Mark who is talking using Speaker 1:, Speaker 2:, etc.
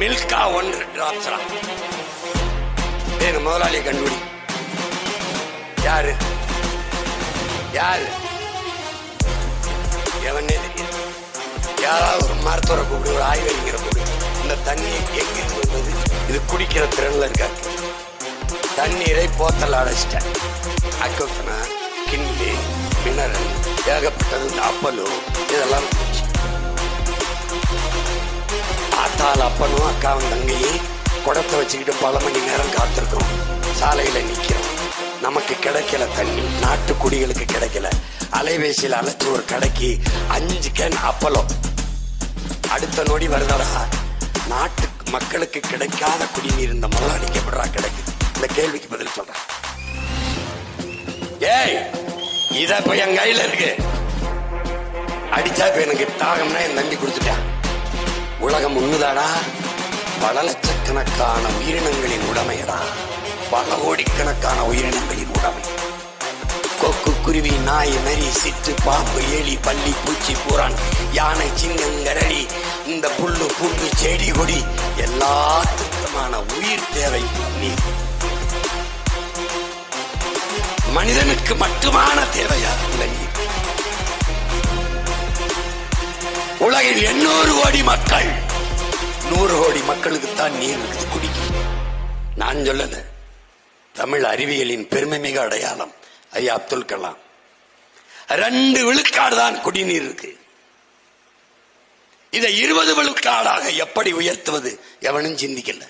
Speaker 1: Milkha 1 drops. எங்க முதலாளியை கண்டுபிடி. யாரு யாரு எவனே தெரியாது. யாராவது ஒரு மருத்துவரை கூப்பிடு, ஒரு ஆய்வறிஞரை கூப்பிடு. இந்த தண்ணியை எங்கிருந்து வந்தது? இது குடிக்கிற திறன்ல இருக்காது. தண்ணீரை போத்தல் அடைச்சிட்டேன். அக்கோசனா, கிண்டி, மினரல், ஏகப்பட்டது. இந்த அப்பலோ இதெல்லாம் ஆத்தாள் அப்பனும் அக்காவும் தங்கையும் குடத்தை வச்சுக்கிட்டு பல மணி நேரம் காத்திருக்கோம். சாலையில நிக்கிறோம். நமக்கு கிடைக்கல தண்ணி. நாட்டு குடிகளுக்கு கிடைக்கல. அலைபேசியில் அழைச்சு ஒரு கடைக்கு 5 கேன் அப்பலோ. அடுத்த நொடி வருதடா. நாட்டு மக்களுக்கு கிடைக்காத குடிநீர் இந்த முதலாளிக்கு எப்படா கிடைக்குது? இந்த கேள்விக்கு பதில் சொல்றேன். ஏய், இத இப்ப என் கையில இருக்கு. அடிச்சா இப்ப எனக்கு தாகம்னா என் தம்பி குடிச்சுட்டான். உலகம் ஒண்ணுதாடா. பல லட்சக்கணக்கான உயிரினங்களின் உடமையடா. பல கோடிக்கணக்கான உயிரினங்களின் உடமை. கொக்கு, குருவி, நாய், நரி, சிட்டு, பாம்பு, எலி, பல்லி, பூச்சி, பூரான், யானை, சிங்கம், கரடி, இந்த புல்லு, பூண்டு, செடி, கொடி எல்லாத்துக்குமான உயிர் தேவை நீர். மனிதனுக்கு மட்டுமான தேவையா இந்த நீர்? உலகில் 800 கோடி மக்கள், 100 கோடி மக்களுக்குத்தான் நீர் இருக்குது குடிக்க. நான் சொல்லல, தமிழ் அறிவியலின் பெருமை மிக அடையாளம் ஐயா அப்துல் கலாம். 2 விழுக்காடு தான் குடிநீர் இருக்கு. இதை 20 விழுக்காடாக எப்படி உயர்த்துவது எவனும் சிந்திக்கல.